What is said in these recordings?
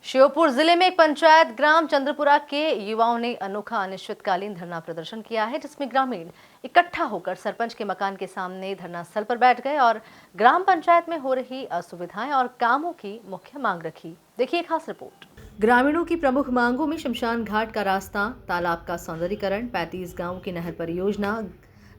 श्योपुर जिले में एक पंचायत ग्राम चंद्रपुरा के युवाओं ने अनोखा अनिश्चितकालीन धरना प्रदर्शन किया है, जिसमें ग्रामीण इकट्ठा होकर सरपंच के मकान के सामने धरना स्थल पर बैठ गए और ग्राम पंचायत में हो रही असुविधाएं और कामों की मुख्य मांग रखी। देखिए खास रिपोर्ट। ग्रामीणों की प्रमुख मांगों में शमशान घाट का रास्ता, तालाब का सौंदर्यीकरण, 35 गांव की नहर परियोजना,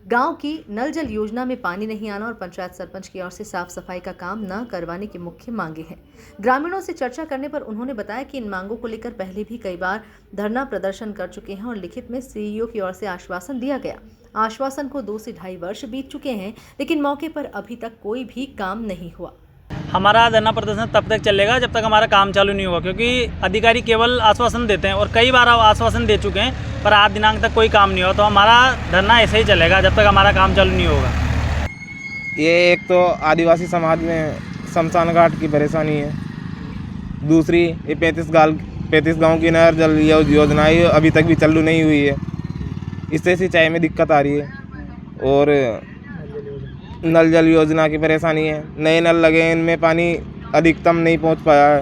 गांव की नल जल योजना में पानी नहीं आना और पंचायत सरपंच की ओर से साफ सफाई का काम न करवाने की मुख्य मांगे हैं। ग्रामीणों से चर्चा करने पर उन्होंने बताया कि इन मांगों को लेकर पहले भी कई बार धरना प्रदर्शन कर चुके हैं और लिखित में सीईओ की ओर से आश्वासन दिया गया। आश्वासन को 2 से ढाई वर्ष बीत चुके हैं, लेकिन मौके पर अभी तक कोई भी काम नहीं हुआ। हमारा धरना प्रदर्शन तब तक चलेगा जब तक हमारा काम चालू नहीं होगा, क्योंकि अधिकारी केवल आश्वासन देते हैं और कई बार आश्वासन दे चुके हैं पर आज दिनांक तक कोई काम नहीं हुआ। तो हमारा धरना ऐसे ही चलेगा जब तक हमारा काम चालू नहीं होगा। ये एक तो आदिवासी समाज में शमशान घाट की परेशानी है, दूसरी ये 35 गांव की नहर जल योजना अभी तक भी चालू नहीं हुई है, इससे सिंचाई में दिक्कत आ रही है और नल जल योजना की परेशानी है। नए नल लगे हैं, इनमें पानी अधिकतम नहीं पहुंच पाया है।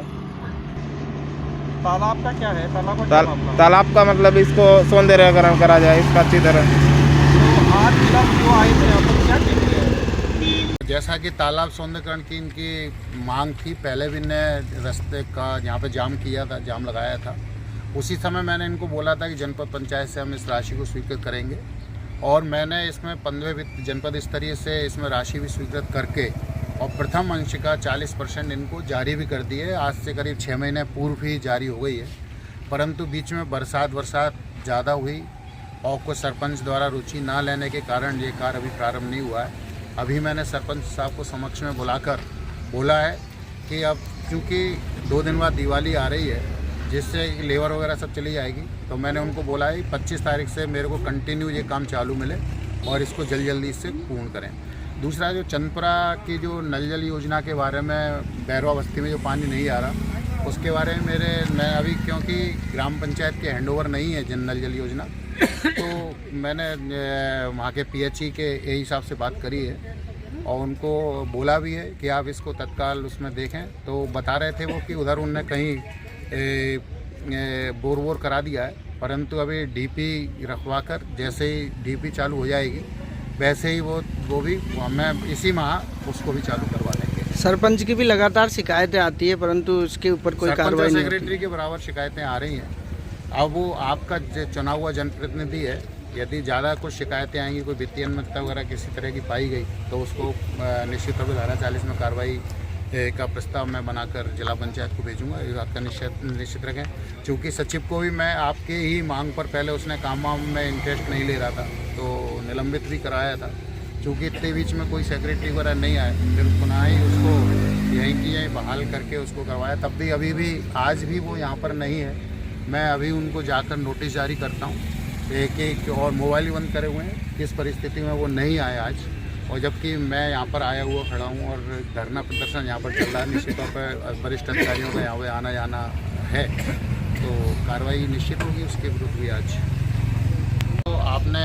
तालाब का क्या है? तालाब का मतलब इसको सौंदर्यीकरण करा जाए इसका अच्छी तरह। तो आज जो आए थे यहाँ पर क्या कीजिए? जैसा कि तालाब सौंदर्यीकरण की इनकी मांग थी, पहले भी ने रास्ते का यहाँ पे जाम लगाया था। उसी समय मैंने इनको बोला था कि जनपद पंचायत से हम इस राशि को स्वीकृत करेंगे और मैंने इसमें 15वें वित्त जनपद स्तरीय से इसमें राशि भी स्वीकृत करके और प्रथम अंश का 40% इनको जारी भी कर दी है। आज से करीब 6 महीने पूर्व ही जारी हो गई है, परंतु बीच में बरसात ज़्यादा हुई और कुछ सरपंच द्वारा रुचि ना लेने के कारण ये कार्य अभी प्रारंभ नहीं हुआ है। अभी मैंने सरपंच साहब को समक्ष में बुलाकर बोला है कि अब चूँकि 2 दिन बाद दिवाली आ रही है, जिससे लेबर वगैरह सब चली जाएगी, तो मैंने उनको बोला है 25 तारीख से मेरे को कंटिन्यू ये काम चालू मिले और इसको जल्दी इससे पूर्ण करें। दूसरा जो चंद्रपुरा की जो नल जल योजना के बारे में, बैरवा बस्ती में जो पानी नहीं आ रहा, उसके बारे में मैं अभी क्योंकि ग्राम पंचायत के हैंडओवर नहीं है जन नल जल योजना, तो मैंने वहाँ के PHE के AE साहब से बात करी है और उनको बोला भी है कि आप इसको तत्काल उसमें देखें। तो बता रहे थे वो कि उधर उनने कहीं बोर करा दिया है, परंतु अभी DP रखवा कर जैसे ही DP चालू हो जाएगी वैसे ही वो भी मैं इसी माह उसको भी चालू करवा देंगे। सरपंच की भी लगातार शिकायतें आती है, परंतु उसके ऊपर कोई कार्रवाई नहीं। सेक्रेटरी के बराबर शिकायतें आ रही हैं। अब वो आपका चुना हुआ जनप्रतिनिधि है, यदि ज़्यादा कुछ शिकायतें आएंगी, कोई वित्तीय अनियमितता वगैरह किसी तरह की पाई गई, तो उसको निश्चित तौर पर धारा 40 में कार्रवाई का प्रस्ताव मैं बनाकर जिला पंचायत को भेजूंगा। इस बात का निश्चित रखें, क्योंकि सचिव को भी मैं आपके ही मांग पर, पहले उसने काम में इंटरेस्ट नहीं ले रहा था तो निलंबित भी कराया था, क्योंकि इतने बीच में कोई सेक्रेटरी वगैरह नहीं आए, फिर पुनः ही उसको यहीं की यहीं बहाल करके उसको करवाया। तब भी अभी भी आज भी वो यहाँ पर नहीं है। मैं अभी उनको जाकर नोटिस जारी करता हूँ, एक और मोबाइल ही बंद करे हुए हैं, किस परिस्थिति में वो नहीं आए आज, और जबकि मैं यहाँ पर आया हुआ खड़ा हूँ और धरना प्रदर्शन यहाँ पर चल रहा है। निश्चित तौर पर वरिष्ठ अधिकारियों का यहाँ पे आना जाना है, तो कार्रवाई निश्चित होगी उसके विरुद्ध भी आज। तो आपने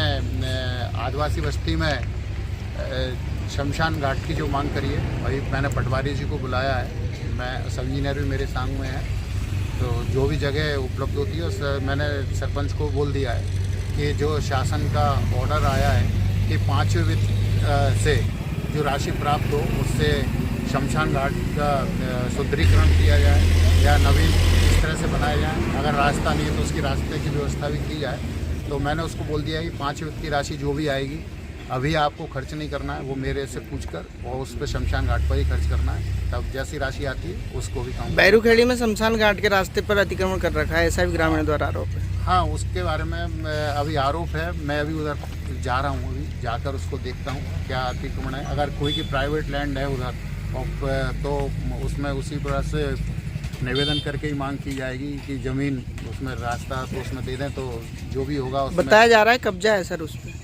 आदिवासी बस्ती में शमशान घाट की जो मांग करी है, वही मैंने पटवारी जी को बुलाया है, मैं सब इंजीनियर भी मेरे संग में है, तो जो भी जगह उपलब्ध होती है उस मैंने सरपंच को बोल दिया है कि जो शासन का ऑर्डर आया है कि 5वें वित्त से जो राशि प्राप्त हो उससे शमशान घाट का सुदृढ़ीकरण किया जाए या नवीन इस तरह से बनाया जाए। अगर रास्ता नहीं है तो उसकी रास्ते की व्यवस्था भी की जाए। तो मैंने उसको बोल दिया कि 5वें वित्त की राशि जो भी आएगी, अभी आपको खर्च नहीं करना है, वो मेरे से पूछकर और उस पर शमशान घाट पर ही खर्च करना है। तब जैसी राशि आती है उसको भी काम। बैरूखेड़ी में शमशान घाट के रास्ते पर अतिक्रमण कर रखा है, ऐसा भी ग्रामीण द्वारा आरोप है। हाँ, उसके बारे में अभी आरोप है। मैं अभी उधर जा रहा हूँ, अभी जाकर उसको देखता हूँ क्या अतिक्रमण है। अगर कोई की प्राइवेट लैंड है उधर तो उसमें उसी तरह से निवेदन करके ही मांग की जाएगी कि ज़मीन उसमें रास्ता तो उसमें दे दें, तो जो भी होगा उसमें। बताया जा रहा है कब्जा है सर उस पर।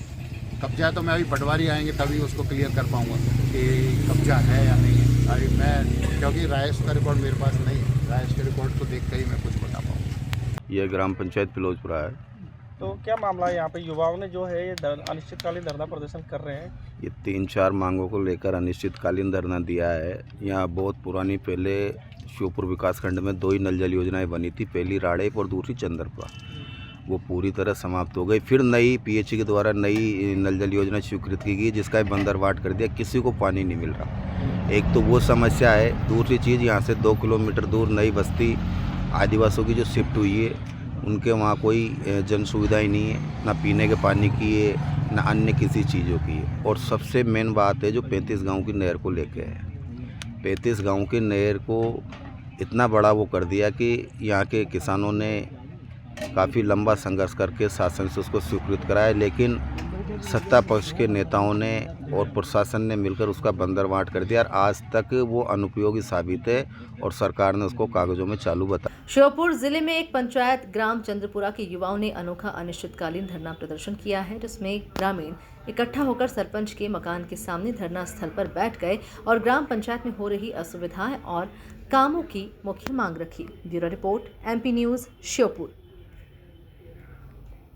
कब्जा तो मैं अभी पटवारी आएंगे तभी उसको क्लियर कर पाऊँगा कि कब्जा है या नहीं है। अभी मैं क्योंकि राइस का रिकॉर्ड मेरे पास नहीं है, राइस के रिकॉर्ड को देख कर ही मैं कुछ बता पाऊँगा। यह ग्राम पंचायत फिरोजपुरा है। तो क्या मामला है यहाँ पे? युवाओं ने जो है ये अनिश्चितकालीन धरना प्रदर्शन कर रहे हैं। ये 3-4 मांगों को लेकर अनिश्चितकालीन धरना दिया है। यहाँ बहुत पुरानी पहले श्योपुर विकासखंड में 2 ही नल जल योजनाएं बनी थी, पहली राड़ेप और दूसरी चंद्रपुरा। वो पूरी तरह समाप्त हो गई। फिर नई पीएचई के द्वारा नई नल जल योजना स्वीकृत की गई, जिसका बंदरवाट कर दिया, किसी को पानी नहीं मिल रहा। एक तो वो समस्या है। दूसरी चीज़, यहाँ से 2 किलोमीटर दूर नई बस्ती आदिवासियों की जो शिफ्ट हुई है, उनके वहाँ कोई जन सुविधा ही नहीं है, ना पीने के पानी की है, ना अन्य किसी चीज़ों की है। और सबसे मेन बात है जो 35 गांव की नहर को लेके है। 35 गांव की नहर को इतना बड़ा वो कर दिया कि यहाँ के किसानों ने काफ़ी लंबा संघर्ष करके शासन से उसको स्वीकृत कराया, लेकिन सत्ता पक्ष के नेताओं ने और प्रशासन ने मिलकर उसका बंदरवाट कर दिया और आज तक वो अनुपयोगी साबित है और सरकार ने उसको कागजों में चालू बताया। श्योपुर जिले में एक पंचायत ग्राम चंद्रपुरा के युवाओं ने अनोखा अनिश्चितकालीन धरना प्रदर्शन किया है, जिसमें ग्रामीण इकट्ठा होकर सरपंच के मकान के सामने धरना स्थल पर बैठ गए और ग्राम पंचायत में हो रही असुविधाएं और कामों की मुख्य मांग रखी। Bureau report, MP news, Sheopur.